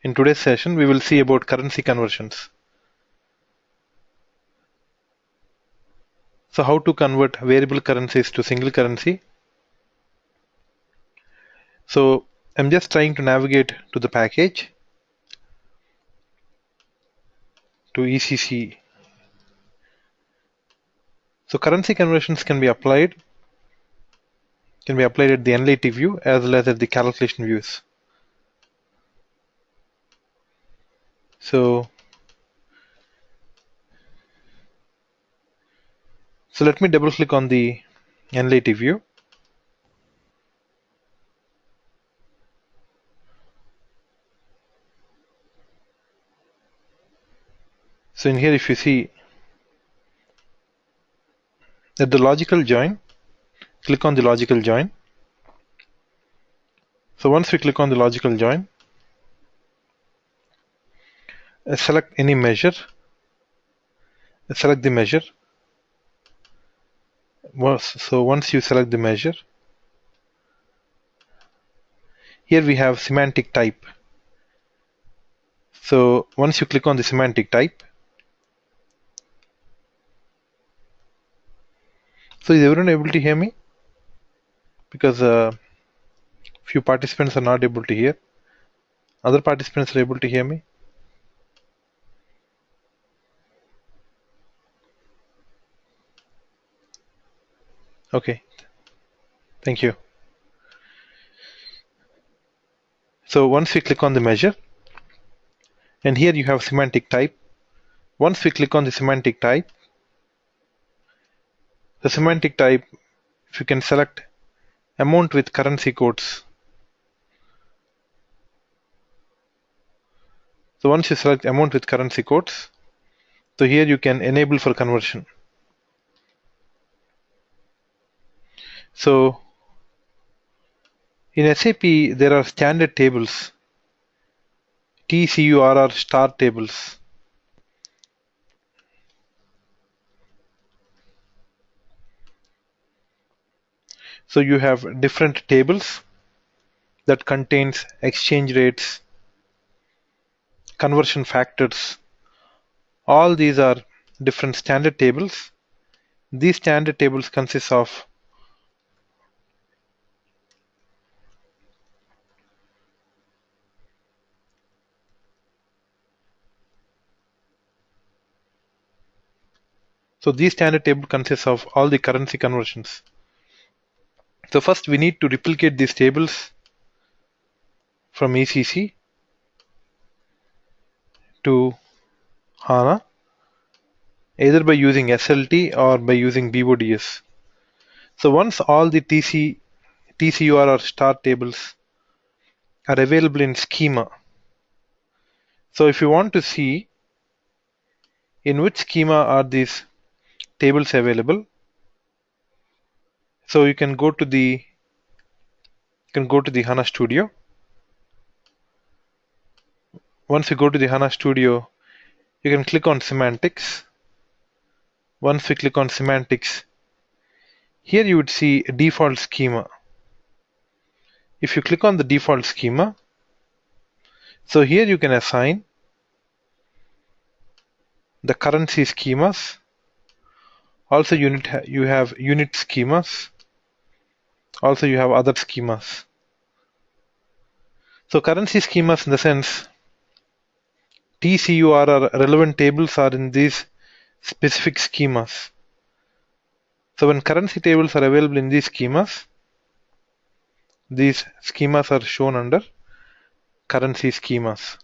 In today's session, we will see about currency conversions. So how to convert variable currencies to single currency. So I'm just trying to navigate to the package, to ECC. So currency conversions can be applied at the analytic view as well as at the calculation views. So let me double click on the analytic view. So in here, if you see at the logical join, click on the logical join. So once we click on the logical join, select any measure, select the measure. So once you select the measure, here we have semantic type. So once you click on the semantic type, so is everyone able to hear me? Because few participants are not able to hear. Other participants are able to hear me. Okay, thank you. So once we click on the measure, and here you have semantic type. Once we click on the semantic type, if you can select amount with currency codes. So once you select amount with currency codes, so here you can enable for conversion. So in SAP, there are standard tables, TCURR star tables. So you have different tables that contains exchange rates, conversion factors. All these are different standard tables. These standard tables consist of all the currency conversions. So first we need to replicate these tables from ECC to Hana, either by using SLT or by using BODS. So once all the TCUR or star tables are available in schema, so if you want to see in which schema are these tables available, so you can go to the Hana Studio. Once you go to the Hana Studio, you can click on semantics. Once we click on semantics, here you would see a default schema. If you click on the default schema, so here you can assign the currency schemas. Also you have unit schemas. Also you have other schemas. So currency schemas in the sense TCUR or relevant tables are in these specific schemas. So when currency tables are available in these schemas are shown under currency schemas.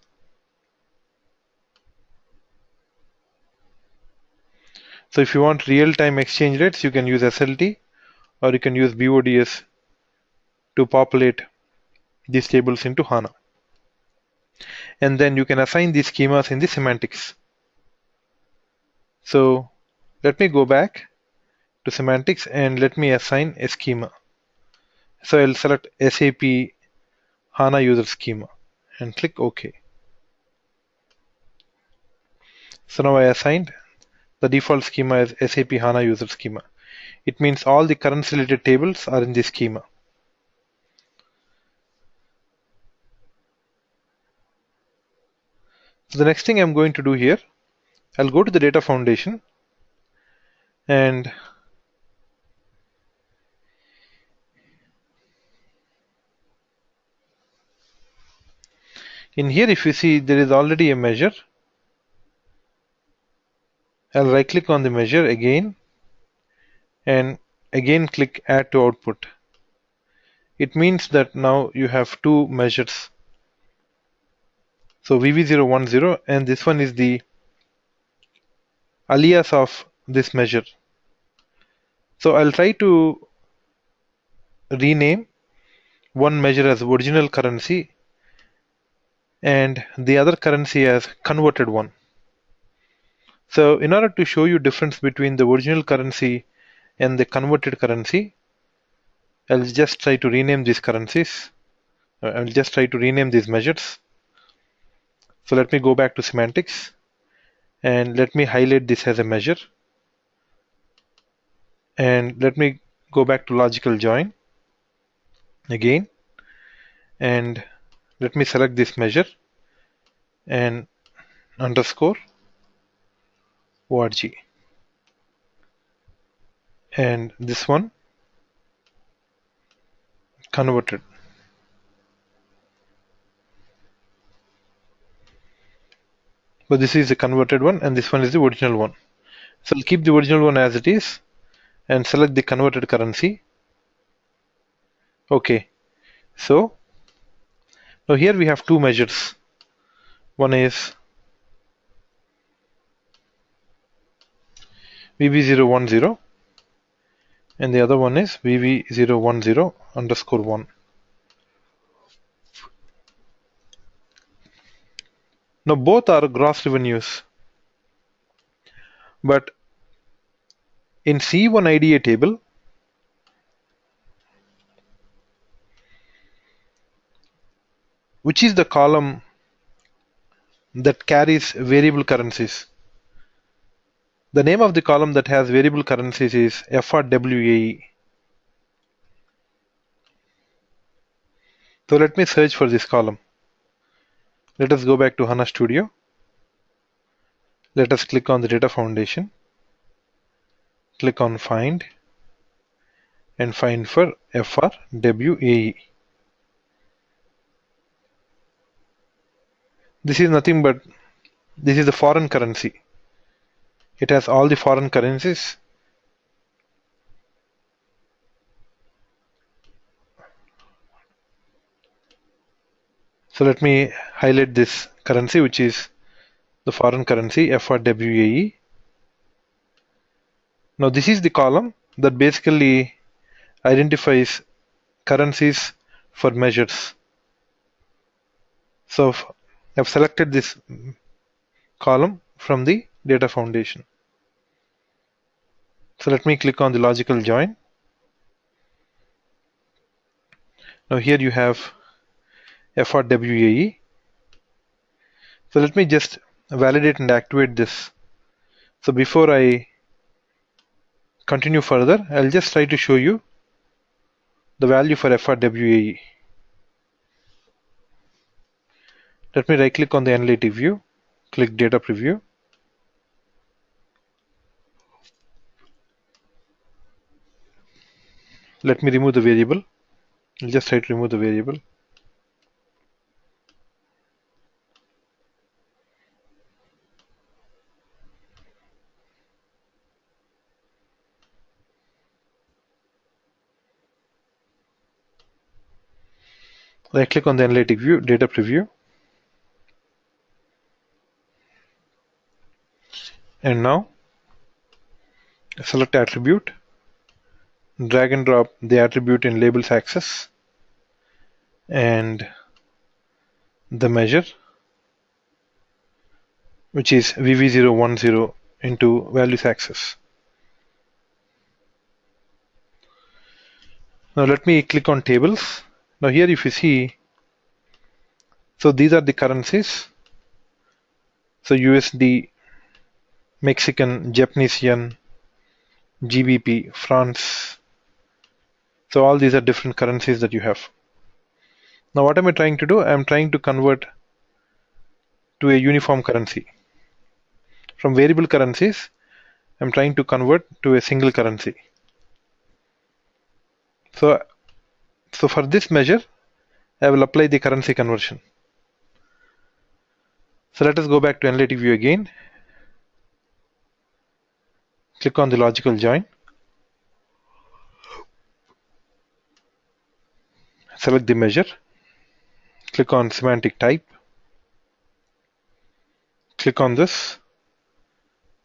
So if you want real-time exchange rates, you can use SLT or you can use BODS to populate these tables into Hana. And then you can assign these schemas in the semantics. So let me go back to semantics and let me assign a schema. So I'll select SAP HANA user schema and click OK. So now I assigned the default schema as SAP HANA user schema. It means all the currency related tables are in this schema. So the next thing I'm going to do here, I'll go to the data foundation, and in here if you see there is already a measure. I'll right click on the measure again and again click add to output. It means that now you have two measures. So VV010, and this one is the alias of this measure. So I'll try to rename one measure as original currency and the other currency as converted one. So in order to show you difference between the original currency and the converted currency, I'll just try to rename these currencies. I'll just try to rename these measures. So let me go back to semantics and let me highlight this as a measure. And let me go back to logical join again. And let me select this measure and underscore org. And this one converted. But this is the converted one and this one is the original one. So I'll keep the original one as it is and select the converted currency. Okay, so now here we have two measures. One is VV010 and the other one is VV010 underscore 1. Now both are gross revenues, but in C1 IDA table, which is the column that carries variable currencies? The name of the column that has variable currencies is FRWAE. So let me search for this column. Let us go back to HANA Studio. Let us click on the data foundation. Click on find and find for FRWAE. This is nothing but this is the foreign currency. It has all the foreign currencies. So let me highlight this currency, which is the foreign currency FRWAE. Now this is the column that basically identifies currencies for measures. So I've selected this column from the data foundation. So let me click on the logical join. Now here you have FRWAE. So let me just validate and activate this. So before I continue further, I'll just try to show you the value for FRWAE. Let me right click on the analytic view, click data preview. Let me remove the variable. I'll just try to remove the variable. Right click on the analytic view, data preview. And now select attribute, drag and drop the attribute in labels axis and the measure, which is VV010 into values axis. Now let me click on tables. Now here if you see, so these are the currencies. So USD, Mexican, Japanese yen, GBP, France. So all these are different currencies that you have. Now what am I trying to do? I'm trying to convert to a uniform currency. From variable currencies, I'm trying to convert to a single currency. So, so for this measure, I will apply the currency conversion. So let us go back to analytic view again. Click on the logical join. Select the measure. Click on semantic type. Click on this.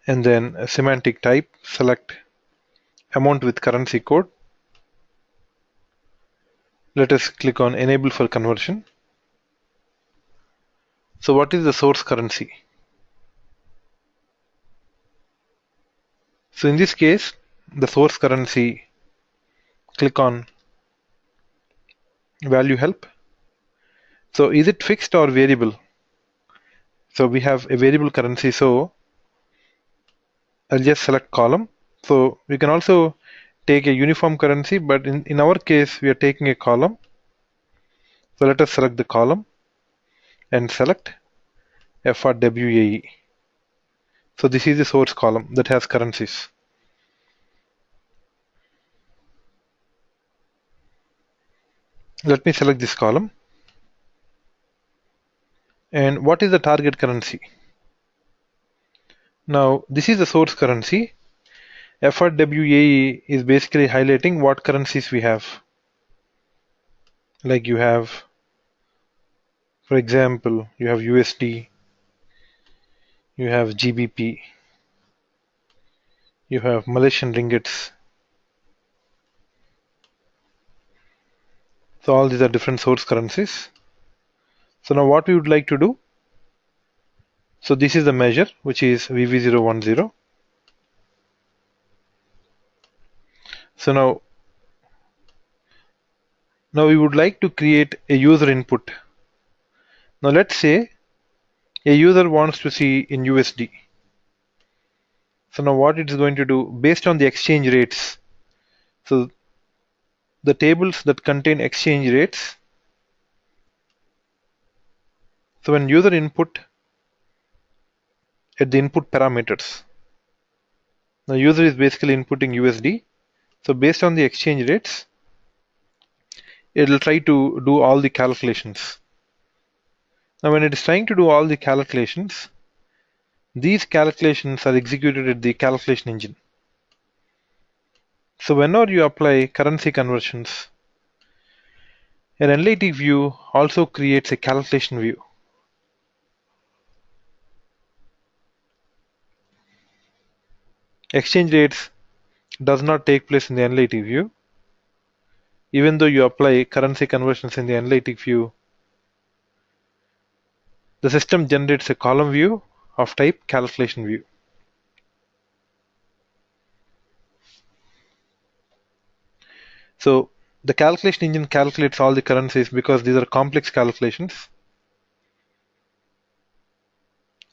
And then semantic type, select amount with currency code. Let us click on enable for conversion. So what is the source currency? So in this case, the source currency, click on value help. So is it fixed or variable? So we have a variable currency, so I'll just select column. So we can also take a uniform currency, but in our case, we are taking a column. So let us select the column and select FRWAE. So this is the source column that has currencies. Let me select this column. And what is the target currency? Now, this is the source currency. FRWAE is basically highlighting what currencies we have. Like you have, for example, you have USD, you have GBP, you have Malaysian ringgits. So all these are different source currencies. So now what we would like to do, so this is the measure which is VV010. So now we would like to create a user input. Now let's say a user wants to see in USD. So now what it is going to do based on the exchange rates. So the tables that contain exchange rates. So when user input at the input parameters, the user is basically inputting USD. So based on the exchange rates, it will try to do all the calculations. Now when it is trying to do all the calculations, these calculations are executed at the calculation engine. So whenever you apply currency conversions, an analytic view also creates a calculation view. Exchange rates does not take place in the analytic view. Even though you apply currency conversions in the analytic view, the system generates a column view of type calculation view. So the calculation engine calculates all the currencies because these are complex calculations.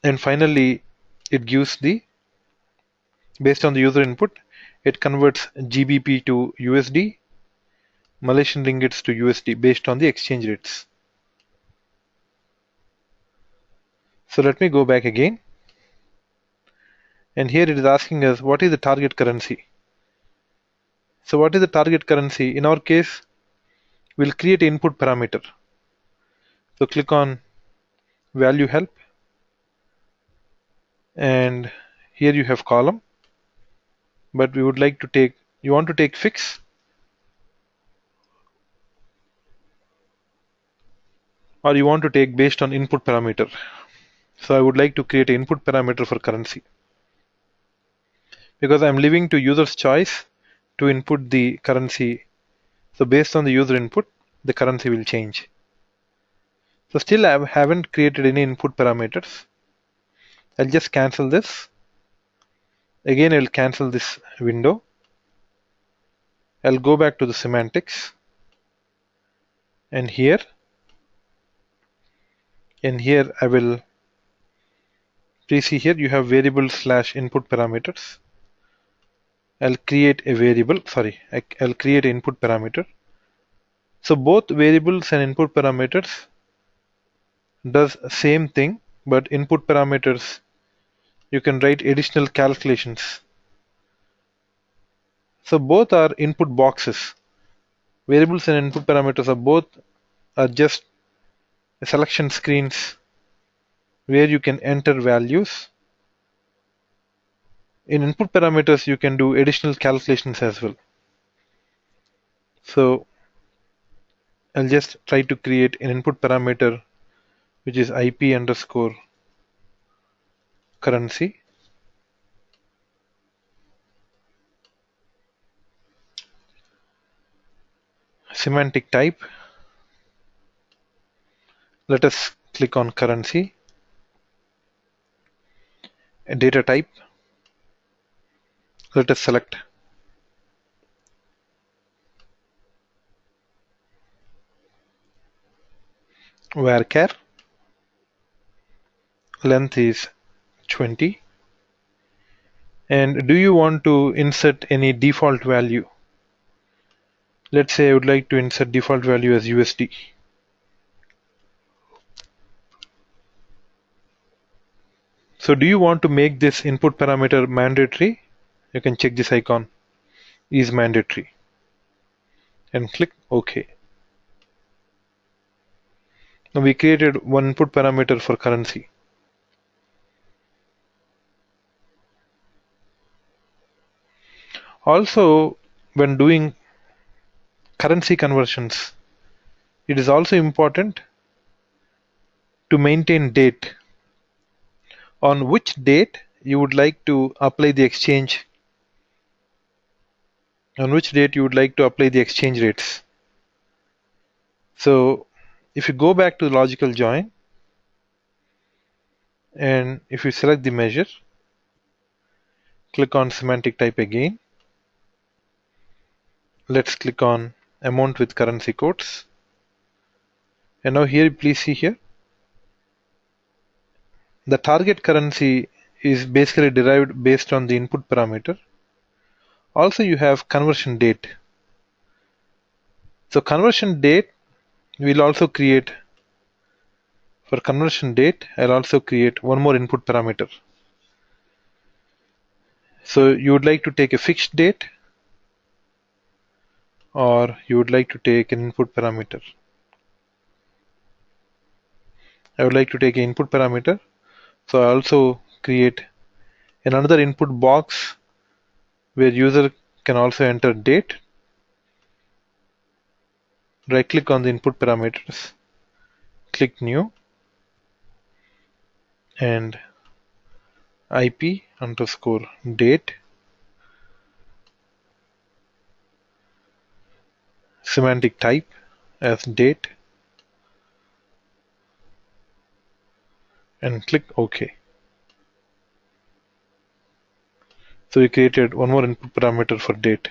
And finally, it gives the, based on the user input, it converts GBP to USD, Malaysian ringgits to USD based on the exchange rates. So let me go back again. And here it is asking us what is the target currency. So what is the target currency? In our case, we'll create an input parameter. So click on value help. And here you have column. But we would like to take, you want to take fix, or you want to take based on input parameter. So I would like to create an input parameter for currency, because I'm leaving to user's choice to input the currency. So based on the user input, the currency will change. So still I haven't created any input parameters. I'll just cancel this. Again, I'll cancel this window. I'll go back to the semantics. And here I will, please see here you have variable / input parameters. I'll create a variable, I'll create an input parameter. So both variables and input parameters does same thing, but input parameters you can write additional calculations. So both are input boxes. Variables and input parameters are just selection screens where you can enter values. In input parameters you can do additional calculations as well. So I'll just try to create an input parameter which is IP underscore currency. Semantic type, let us click on currency. Data type, let us select varchar. Length is 20. And do you want to insert any default value? Let's say I would like to insert default value as USD. So do you want to make this input parameter mandatory? You can check this icon, is mandatory, and click OK. Now we created one input parameter for currency. Also, when doing currency conversions, it is also important to maintain date. On which date you would like to apply the exchange, on which date you would like to apply the exchange rates. So if you go back to the logical join, and if you select the measure, click on semantic type again. Let's click on amount with currency codes. And now here, please see here, the target currency is basically derived based on the input parameter. Also you have conversion date. So conversion date will also create, for conversion date I'll also create one more input parameter. So you would like to take a fixed date, or you would like to take an input parameter. I would like to take an input parameter, so I also create another input box where user can also enter date. Right click on the input parameters, click new, and IP underscore date, semantic type as date, and click OK. So we created one more input parameter for date.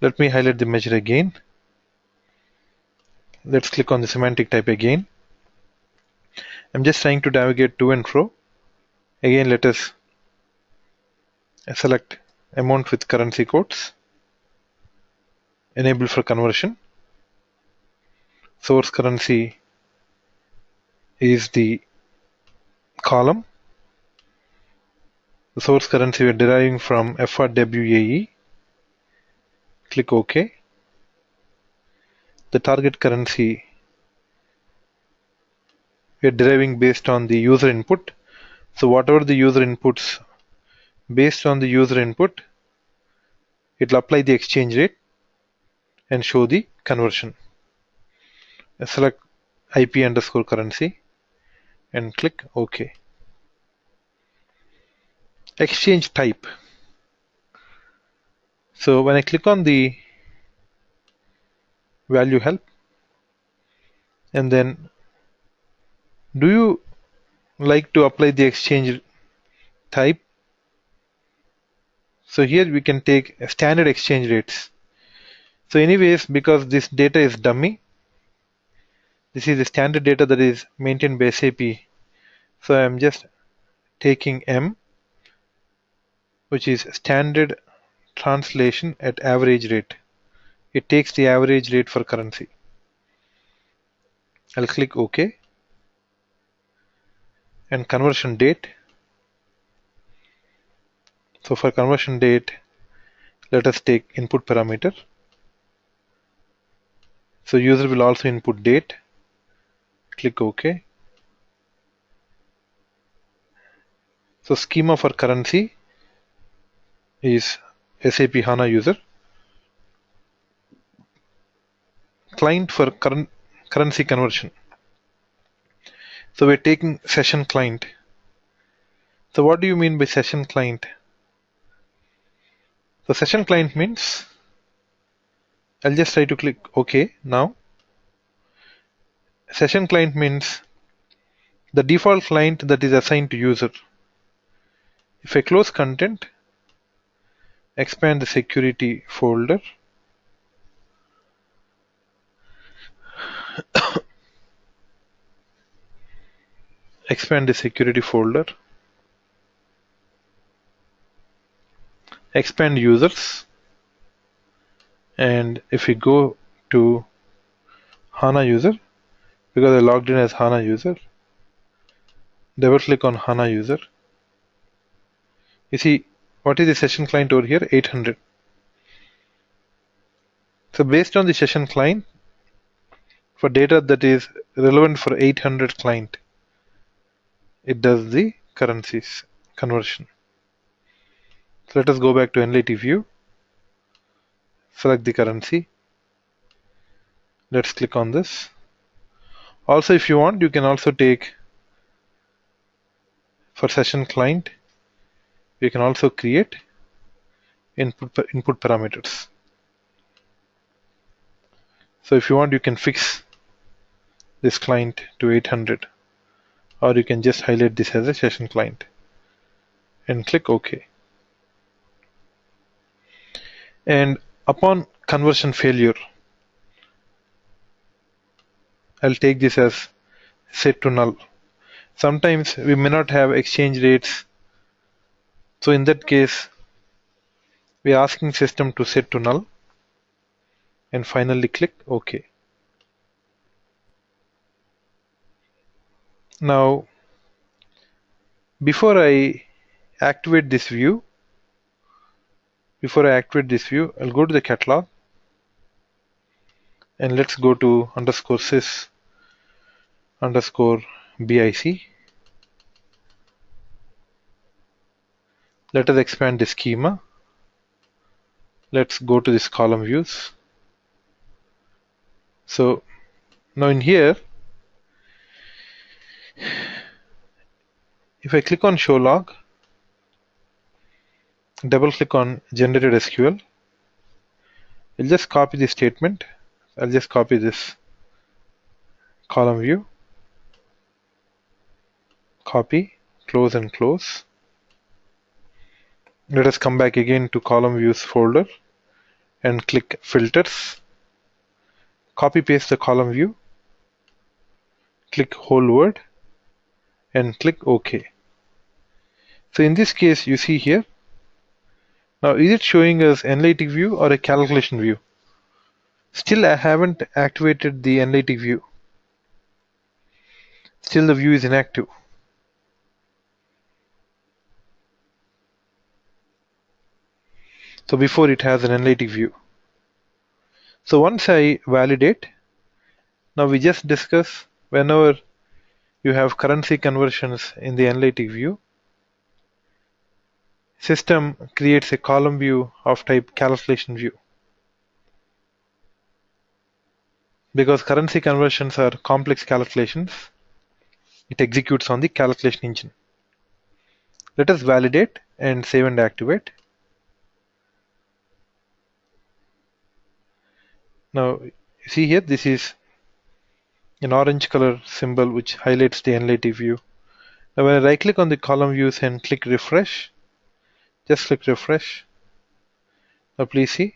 Let me highlight the measure again. Let's click on the semantic type again. I'm just trying to navigate to and fro. Again, let us select amount with currency codes, enable for conversion. Source currency is the column. The source currency we are deriving from FRWAE. Click OK. The target currency we are deriving based on the user input. So whatever the user inputs, based on the user input, it will apply the exchange rate and show the conversion. Select IP underscore currency and click OK. Exchange type. So when I click on the value help, and then do you like to apply the exchange type? So here we can take standard exchange rates. So anyways, because this data is dummy, this is the standard data that is maintained by SAP. So I'm just taking M, which is standard translation at average rate. It takes the average rate for currency. I'll click OK, and conversion date. So for conversion date, let us take input parameter. So user will also input date. Click OK. So schema for currency is SAP HANA user. Client for currency conversion. So we're taking session client. So what do you mean by session client? So session client means, I'll just try to click OK now. Session client means the default client that is assigned to user. If I close content, expand the security folder, expand the security folder, expand users, and if we go to HANA user, because I logged in as HANA user, double click on HANA user. You see, what is the session client over here? 800. So based on the session client, for data that is relevant for 800 client, it does the currencies conversion. So let us go back to analytic view, select the currency. Let's click on this. Also, if you want, you can also take for session client, you can also create input parameters. So if you want, you can fix this client to 800, or you can just highlight this as a session client and click OK. And upon conversion failure, I'll take this as set to null. Sometimes we may not have exchange rates, so in that case we are asking system to set to null, and finally click OK. Now before I activate this view, I'll go to the catalog and let's go to underscore sys underscore BIC. Let us expand the schema. Let's go to this column views. So now in here, if I click on show log, double click on generated SQL, I'll just copy the statement. I'll just copy this column view, copy, close and close. Let us come back again to column views folder and click filters. Copy paste the column view, click whole word and click OK. So in this case, you see here, now is it showing us analytic view or a calculation view? Still I haven't activated the analytic view. Still the view is inactive. So before it has an analytic view. So once I validate, now we just discuss whenever you have currency conversions in the analytic view, system creates a column view of type calculation view. Because currency conversions are complex calculations, it executes on the calculation engine. Let us validate and save and activate. Now you see here, this is an orange color symbol which highlights the analytic view. Now when I right click on the column views and click refresh, just click refresh. Now please see,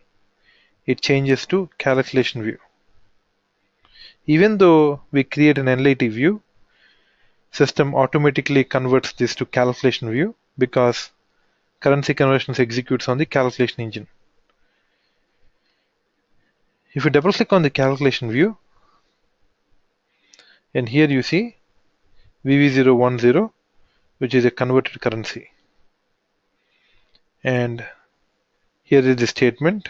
it changes to calculation view. Even though we create an analytic view, system automatically converts this to calculation view because currency conversions executes on the calculation engine. If you double click on the calculation view, And here you see VV010, which is a converted currency. And here is the statement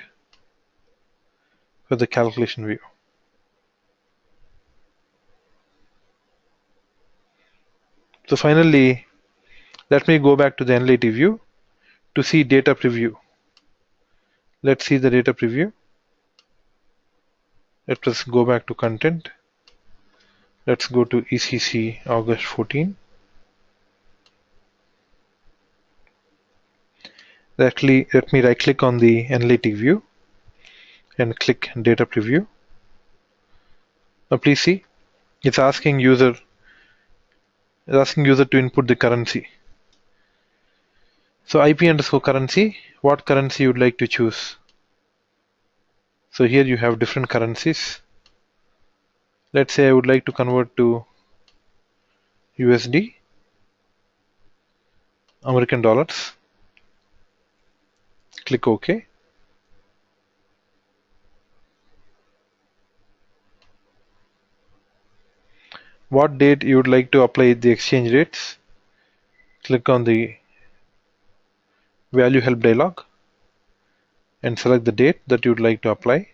for the calculation view. So finally, let me go back to the analytic view to see data preview. Let's see the data preview. Let us go back to content. Let's go to ECC August 14. Let me right click on the analytic view and click data preview. Now please see, it's asking user to input the currency. So IP underscore currency, what currency you would like to choose. So here you have different currencies. Let's say I would like to convert to USD, American dollars. Click OK. What date you would like to apply the exchange rates. Click on the value help dialog and select the date that you would like to apply.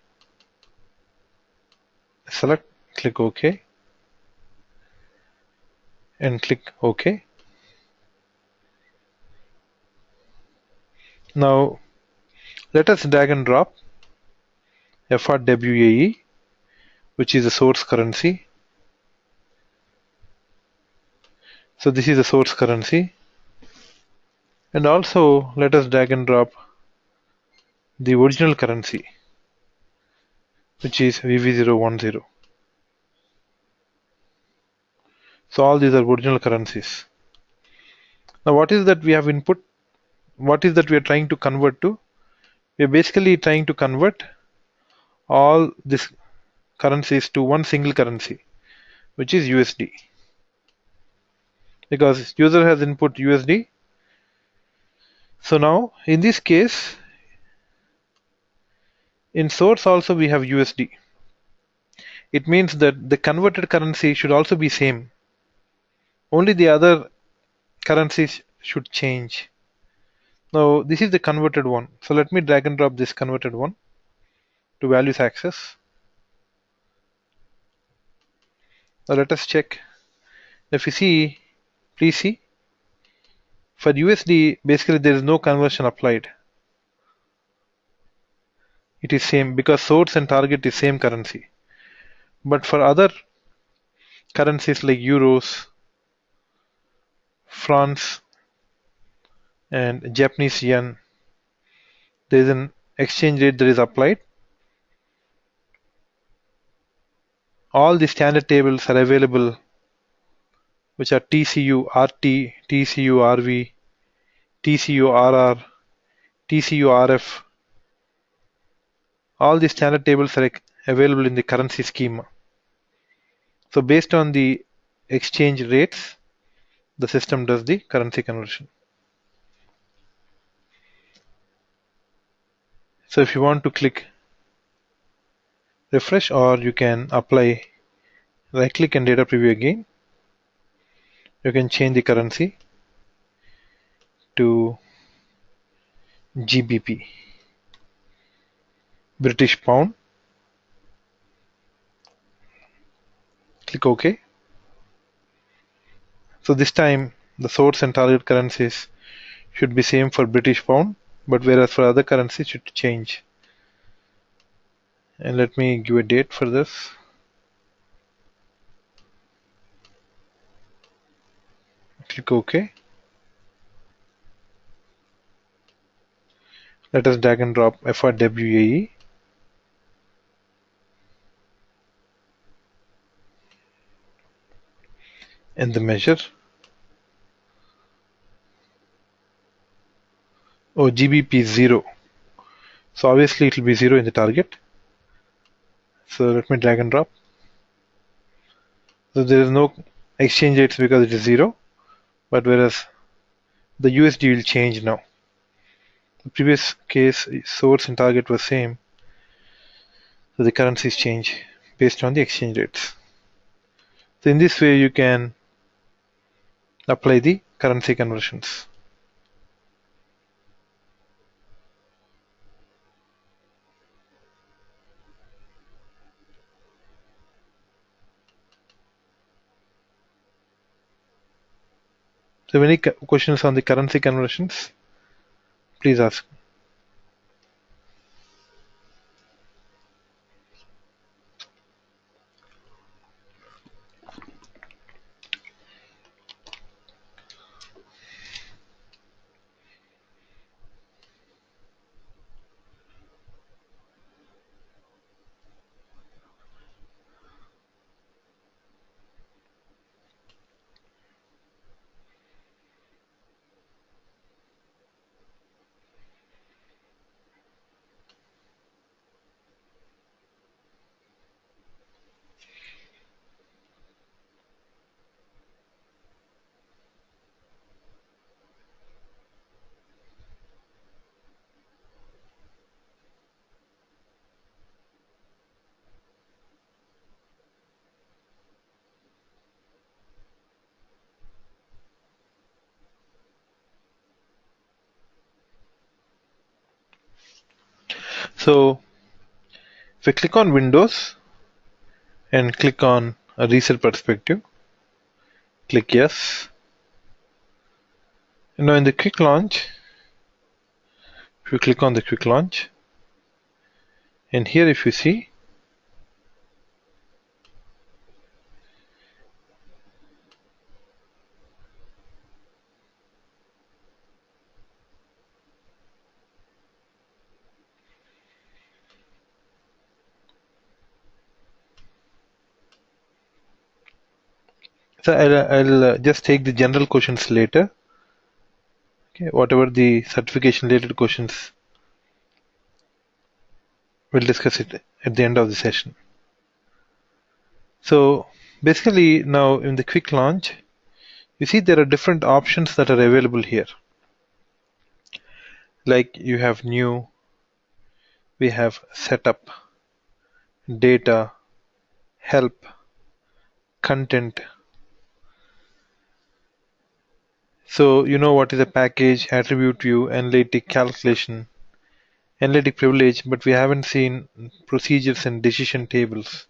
Select, click OK and click OK. Now let us drag and drop FRWAE, which is the source currency. So this is the source currency. And also let us drag and drop the original currency, which is VV010. So all these are original currencies. Now what is that we have input? What is that we are trying to convert to? We are basically trying to convert all these currencies to one single currency, which is USD. Because user has input USD. So now in this case, in source also we have USD. It means that the converted currency should also be same. Only the other currencies should change. Now this is the converted one. So let me drag and drop this converted one to values access. Now let us check. If you see, please see, for USD basically there is no conversion applied. It is same because source and target is same currency. But for other currencies like euros, France, and Japanese yen, there is an exchange rate that is applied. All the standard tables are available, which are TCU RT, TCU RV, TCU RR, TCU RF. All the standard tables are available in the currency schema. So based on the exchange rates, the system does the currency conversion. So if you want to click refresh, or you can apply right click and data preview again, you can change the currency to GBP, British pound. Click OK. So this time the source and target currencies should be same for British pound, but whereas for other currencies should change. And let me give a date for this. Click OK. Let us drag and drop FRWAE. And the measure. Oh, GBP is 0. So obviously it will be 0 in the target. So let me drag and drop. So there is no exchange rates because it is 0. But whereas the USD will change now. The previous case source and target was same. So the currencies change based on the exchange rates. So in this way, you can apply the currency conversions. So any questions on the currency conversions, please ask. So if we click on Windows and click on a reset perspective, click yes. And now in the quick launch, if you click on the quick launch, and here if you see, so I'll just take the general questions later. Okay, whatever the certification related questions, we'll discuss it at the end of the session. So basically now in the quick launch, you see there are different options that are available here. Like you have new, we have setup, data, help, content. So you know what is a package, attribute view, analytic calculation, analytic privilege, but we haven't seen procedures and decision tables.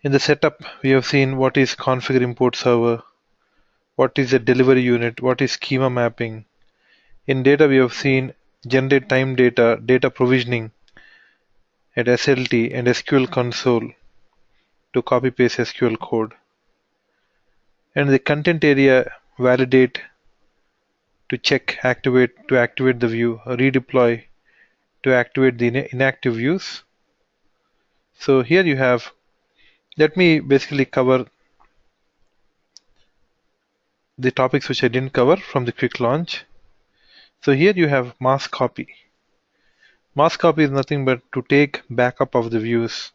In the setup, we have seen what is configure import server, what is a delivery unit, what is schema mapping. In data, we have seen generate time data, data provisioning at SLT and SQL console to copy paste SQL code. And the content area, validate to check, activate to activate the view, redeploy to activate the inactive views. So here you have, let me basically cover the topics which I didn't cover from the quick launch. So here you have mass copy. Mass copy is nothing but to take backup of the views.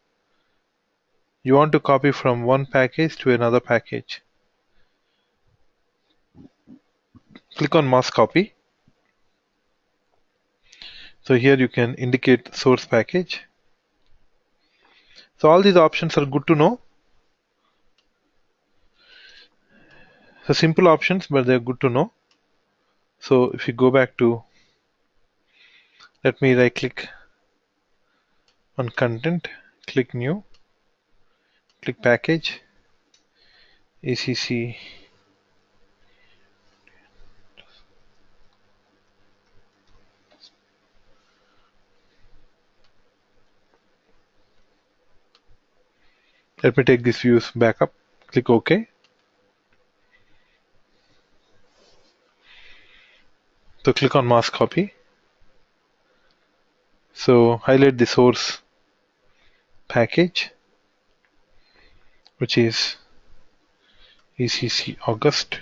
You want to copy from one package to another package. Click on mass copy. So here you can indicate source package. So all these options are good to know. So simple options, but they're good to know. So if you go back to, let me right click on content, click new, click package, ACC. Let me take these views back up, click OK. So click on mass copy. So highlight the source package, which is ECC August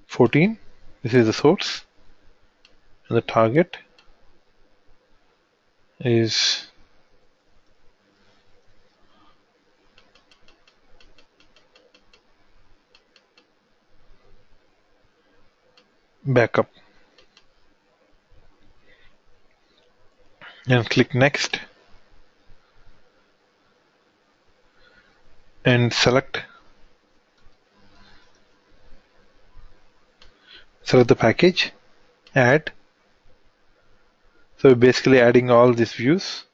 14. This is the source, and the target is backup. And click next. and select the package, add. So we're basically adding all these views.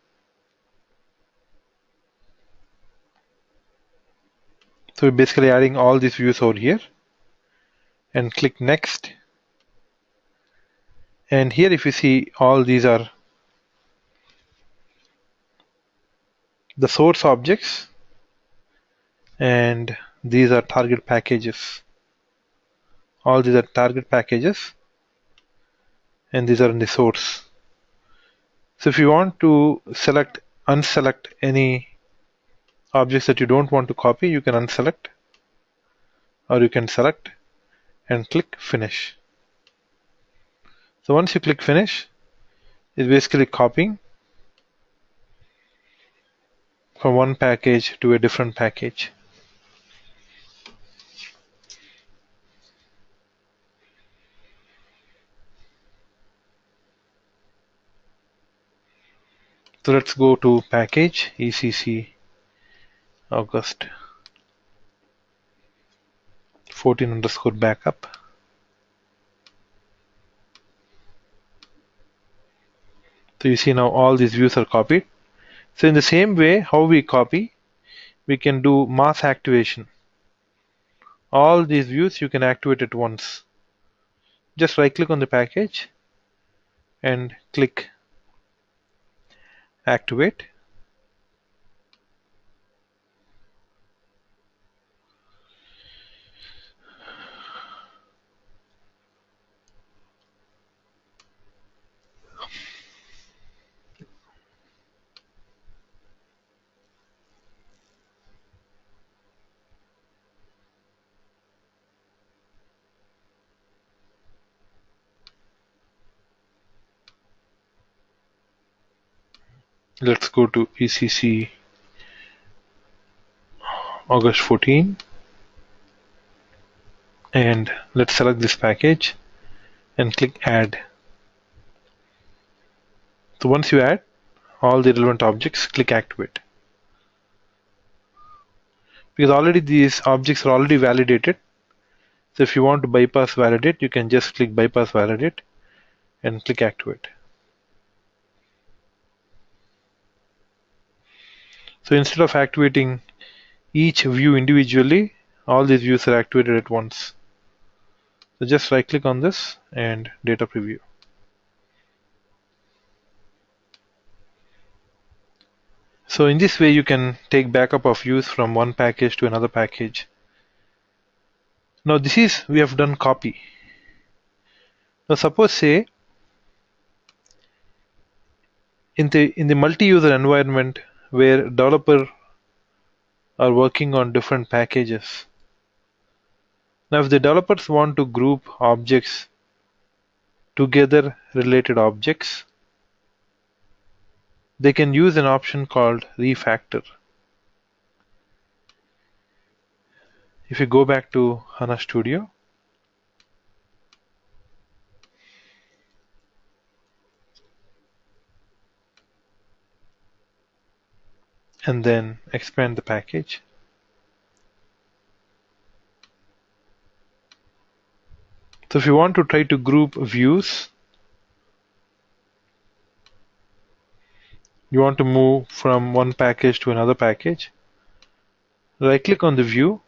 So we're basically adding all these views over here and click next. And here if you see, all these are the source objects and these are target packages. All these are target packages and these are in the source. So if you want to unselect any objects that you don't want to copy, you can unselect, or you can select and click finish. So once you click finish, it's basically copying from one package to a different package. So let's go to package ECC August 14 underscore backup. So you see now all these views are copied. So in the same way, how we copy, we can do mass activation. All these views you can activate at once. Just right click on the package and click activate. Let's go to ECC August 14 and let's select this package and click add. So once you add all the relevant objects, click activate. Because already these objects are already validated. So if you want to bypass validate, you can just click bypass validate and click activate. So instead of activating each view individually, all these views are activated at once. So just right click on this and data preview. So in this way you can take backup of views from one package to another package. Now this is, we have done copy. Now suppose say in the multi-user environment where developer are working on different packages. Now if the developers want to group objects together, related objects, they can use an option called refactor. If you go back to HANA Studio, and then expand the package, so if you want to try to group views, you want to move from one package to another package, right click on the view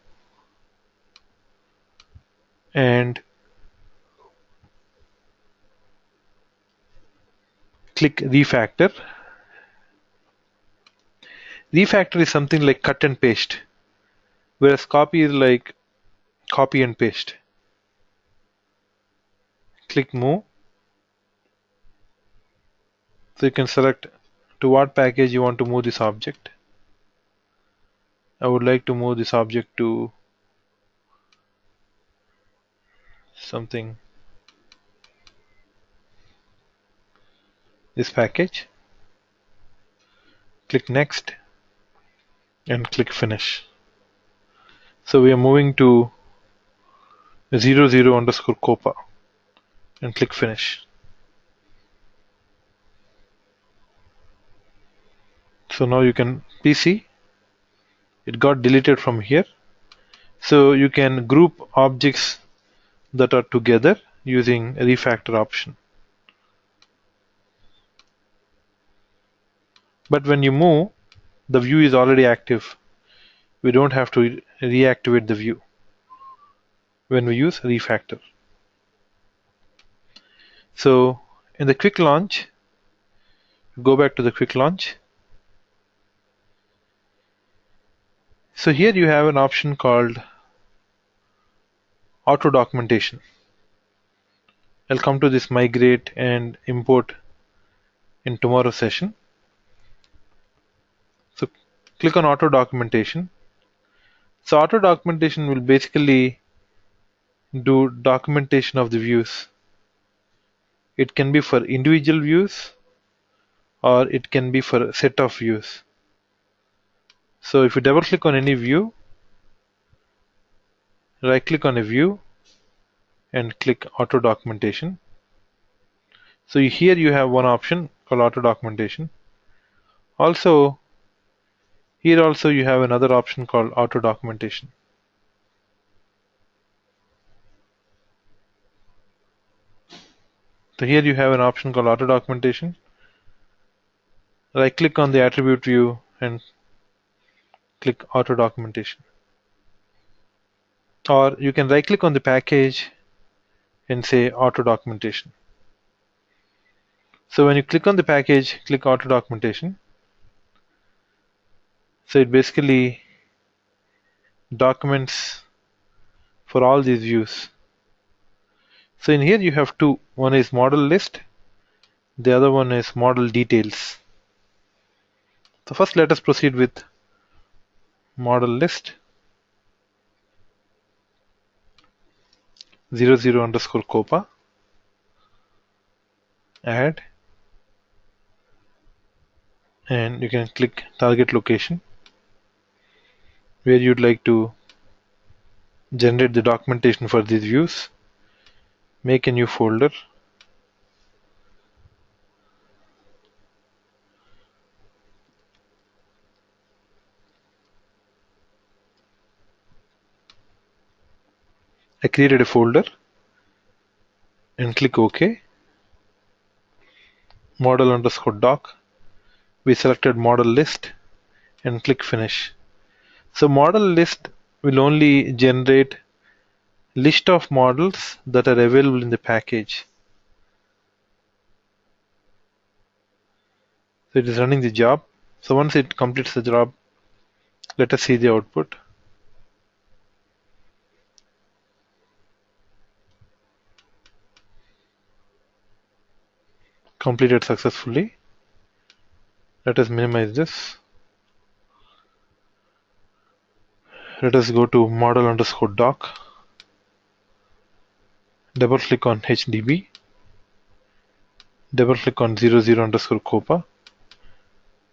and click refactor. Refactor is something like cut and paste, whereas copy is like copy and paste. Click move. So you can select to what package you want to move this object. I would like to move this object to something, this package. Click next and click finish. So we are moving to 00 underscore copa and click finish. So now you can please see it got deleted from here. So you can group objects that are together using a refactor option. But when you move, the view is already active. We don't have to reactivate the view when we use refactor. So in the quick launch, go back to the quick launch. So here you have an option called auto documentation. I'll come to this migrate and import in tomorrow's session. So click on auto documentation. So auto documentation will basically do documentation of the views. It can be for individual views or it can be for a set of views. So if you double click on any view, right click on a view and click auto documentation. So here you have one option called auto documentation. Also, here also you have another option called auto documentation. So here you have an option called auto documentation. Right click on the attribute view and click auto documentation. Or you can right click on the package and say auto documentation. So when you click on the package, click auto documentation. So it basically documents for all these views. So in here you have two. One is model list, the other one is model details. So first let us proceed with model list 00 underscore COPA, add, and you can click target location where you'd like to generate the documentation for these views. Make a new folder. I created a folder and click OK. Model underscore doc. We selected model list and click finish. So model list will only generate list of models that are available in the package. So it is running the job. So once it completes the job, let us see the output. Completed successfully. Let us minimize this. Let us go to model underscore doc. Double click on HDB. Double click on 00 underscore COPA.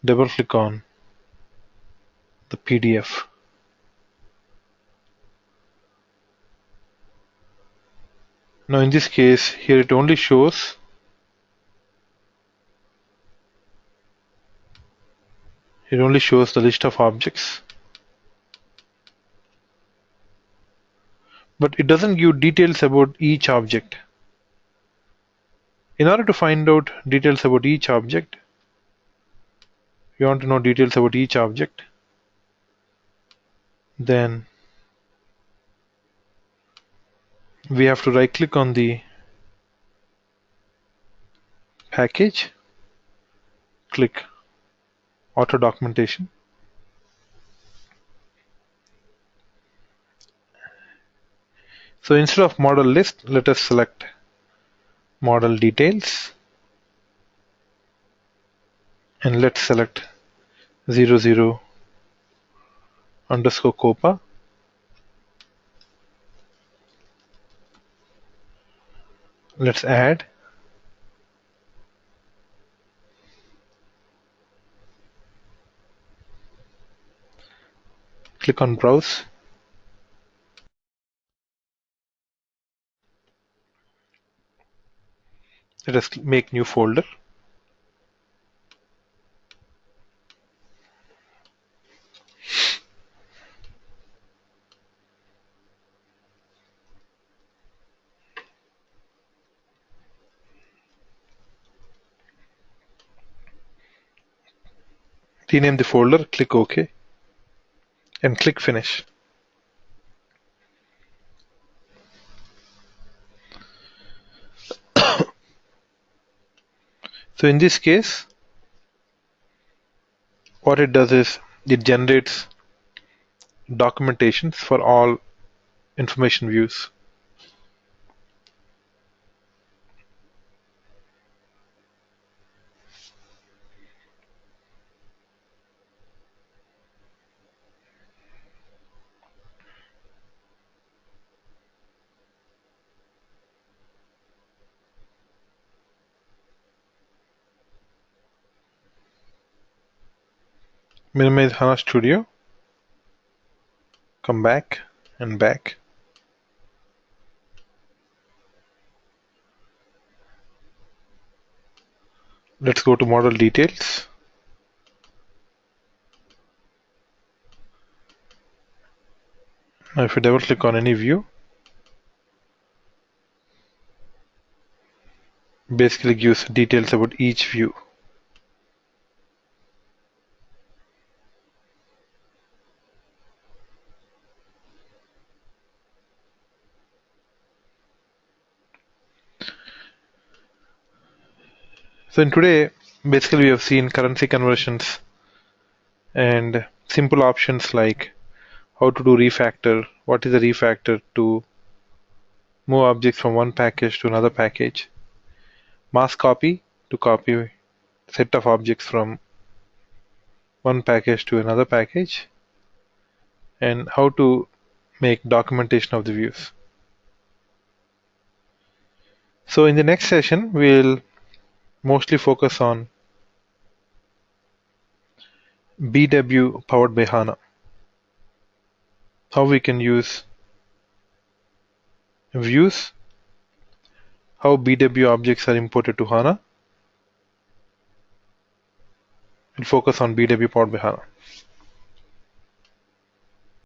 Double click on the PDF. Now in this case, here it only shows the list of objects, but it doesn't give details about each object. In order to find out details about each object, you want to know details about each object, then we have to right click on the package, click auto documentation. So instead of model list, let us select model details and let's select 00 underscore COPA. Let's add. Click on browse. Let us make new folder. rename the folder, click OK, and click Finish. So in this case, what it does is it generates documentations for all information views. Minimize HANA Studio, come back and back. Let's go to model details. Now if you double click on any view, basically gives details about each view. So in today, basically we have seen currency conversions and simple options like how to do refactor, what is a refactor to move objects from one package to another package, mass copy to copy set of objects from one package to another package, and how to make documentation of the views. So in the next session, we'll mostly focus on BW powered by HANA, how we can use views, how BW objects are imported to HANA. We'll focus on BW powered by HANA.